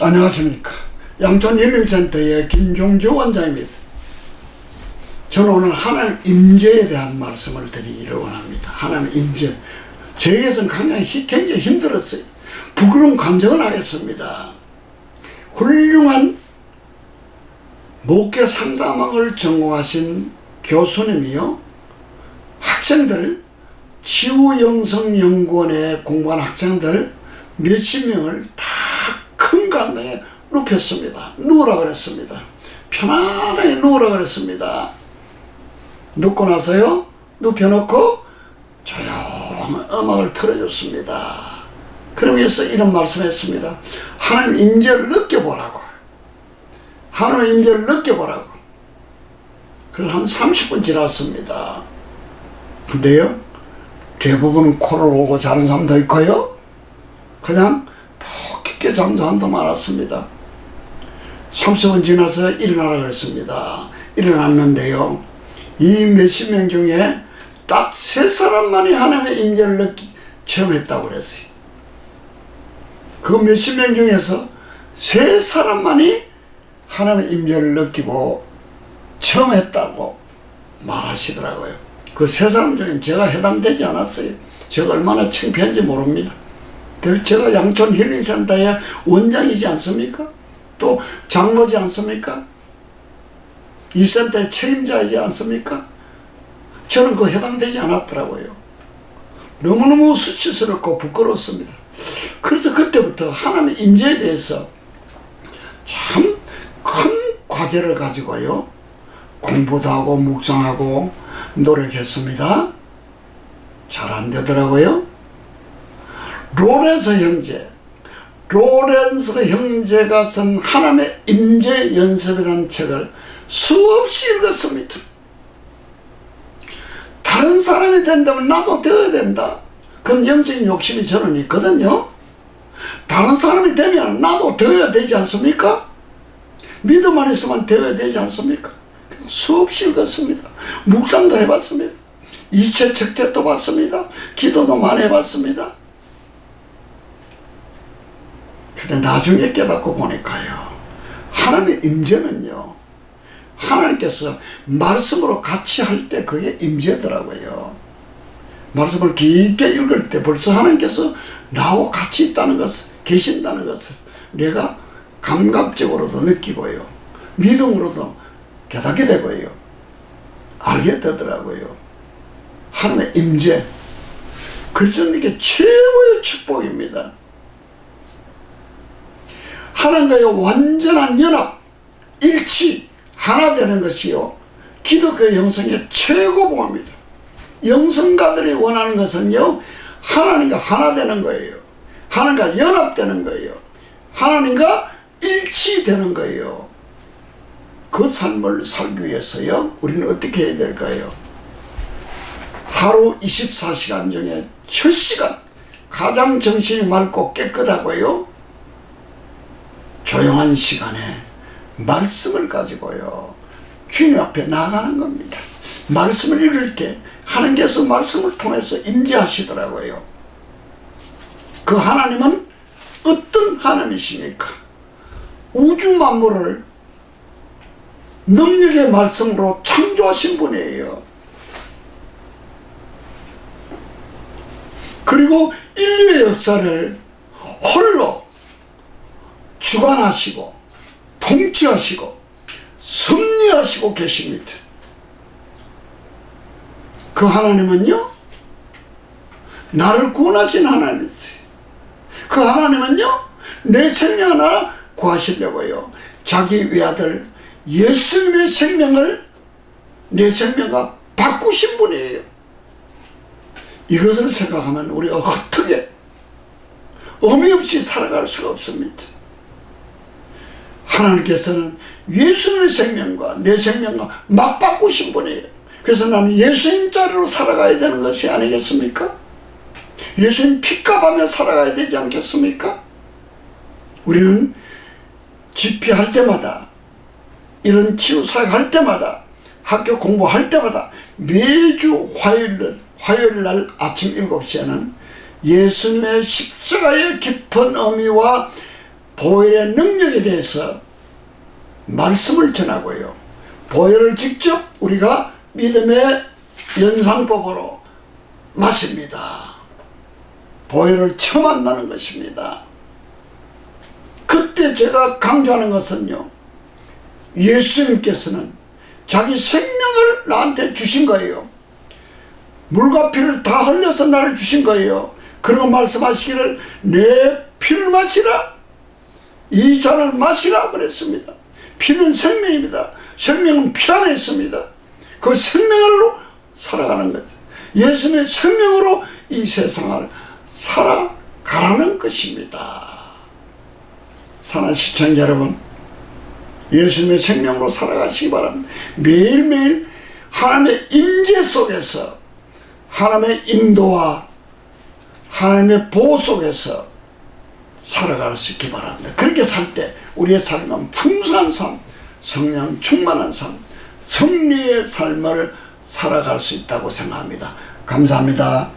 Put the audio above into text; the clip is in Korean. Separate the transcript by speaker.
Speaker 1: 안녕하십니까. 양천힐링센터의 김종주 원장입니다. 저는 오늘 하나님 임재에 대한 말씀을 드리기를 원합니다. 하나님 임재. 저에게서는 굉장히 힘들었어요. 부끄러운 감정을 하겠습니다. 훌륭한 목회 상담학을 전공하신 교수님이요, 학생들, 치유영성연구원에 공부한 학생들 몇십 명을 다 큰 강당에 눕혔습니다. 누우라 그랬습니다. 편안하게 누우라 그랬습니다. 눕고 나서요, 눕혀놓고 조용한 음악을 틀어줬습니다. 그러면서 이런 말씀했습니다. 하나님 임재를 느껴보라고. 하나님의 임재를 느껴보라고. 그래서 한 30분 지났습니다. 근데요, 대부분 코를 오고 자는 사람도 있고요, 그냥 푹 깊게 잠든 사람도 많았습니다. 30분 지나서 일어나라 그랬습니다. 일어났는데요, 이 몇십 명 중에 딱 3사람만이 하나님의 임재를 처음 했다고 그랬어요. 그 몇십 명 중에서 3사람만이 하나님의 임재를 느끼고 처음 했다고 말하시더라고요. 그 3사람 중에 제가 해당되지 않았어요. 제가 얼마나 창피한지 모릅니다. 제가 양천 힐링센터의 원장이지 않습니까? 또 장로지 않습니까? 이 센터의 책임자이지 않습니까? 저는 그 해당되지 않았더라고요. 너무너무 수치스럽고 부끄러웠습니다. 그래서 그때부터 하나님의 임재에 대해서 참 큰 과제를 가지고요, 공부도 하고 묵상하고 노력했습니다. 잘 안 되더라고요. 로렌서 형제가 쓴 하나님의 임재 연습이라는 책을 수없이 읽었습니다. 다른 사람이 된다면 나도 되어야 된다. 그런 영적인 욕심이 저는 있거든요. 다른 사람이 되면 나도 되어야 되지 않습니까? 믿음만 있으면 되어야 되지 않습니까? 수없이 읽었습니다. 묵상도 해봤습니다. 이체 책책도 봤습니다. 기도도 많이 해봤습니다. 근데 나중에 깨닫고 보니까요, 하나님의 임재는요, 하나님께서 말씀으로 같이 할 때 그게 임재더라고요. 말씀을 깊게 읽을 때 벌써 하나님께서 나와 같이 있다는 것을, 계신다는 것을 내가 감각적으로도 느끼고요, 믿음으로도 깨닫게 되고요, 알게 되더라고요. 하나님의 임재, 그리스도인에게 최고의 축복입니다. 하나님과의 완전한 연합, 일치, 하나 되는 것이요, 기독교 영성의 최고봉입니다. 영성가들이 원하는 것은요, 하나님과 하나 되는 거예요. 하나님과 연합되는 거예요. 하나님과 일치되는 거예요. 그 삶을 살기 위해서요, 우리는 어떻게 해야 될까요? 하루 24시간 중에 첫 시간, 가장 정신이 맑고 깨끗하고요, 조용한 시간에 말씀을 가지고요, 주님 앞에 나가는 겁니다. 말씀을 읽을 때 하나님께서 말씀을 통해서 임재하시더라고요. 그 하나님은 어떤 하나님이십니까? 우주 만물을 능력의 말씀으로 창조하신 분이에요. 그리고 인류의 역사를 홀로 주관하시고 통치하시고 섭리하시고 계십니다. 그 하나님은요, 나를 구원하신 하나님이세요. 그 하나님은요, 내 생명 하나 구하시려고요, 자기 외아들 예수님의 생명을 내 생명과 바꾸신 분이에요. 이것을 생각하면 우리가 어떻게 의미 없이 살아갈 수가 없습니다. 하나님께서는 예수님의 생명과 내 생명과 맞바꾸신 분이에요. 그래서 나는 예수님 자리로 살아가야 되는 것이 아니겠습니까? 예수님 핏값하며 살아가야 되지 않겠습니까? 우리는 집회할 때마다, 이런 치유사역 할 때마다, 학교 공부할 때마다 매주 화요일날 아침 7시에는 예수님의 십자가의 깊은 의미와 보혈의 능력에 대해서 말씀을 전하고요. 보혈을 직접 우리가 믿음의 연상법으로 마십니다. 보혈을 처음 만나는 것입니다. 그때 제가 강조하는 것은요, 예수님께서는 자기 생명을 나한테 주신 거예요. 물과 피를 다 흘려서 나를 주신 거예요. 그리고 말씀하시기를 내 피를 마시라, 이 잔을 마시라 그랬습니다. 피는 생명입니다. 생명은 피 안에 있습니다. 그 생명으로 살아가는 것, 예수님의 생명으로 이 세상을 살아가라는 것입니다. 사랑하는 시청자 여러분, 예수님의 생명으로 살아가시기 바랍니다. 매일매일 하나님의 임재 속에서, 하나님의 인도와 하나님의 보호 속에서 살아갈 수 있기 바랍니다. 그렇게 살 때 우리의 삶은 풍성한 삶, 성령 충만한 삶, 승리의 삶을 살아갈 수 있다고 생각합니다. 감사합니다.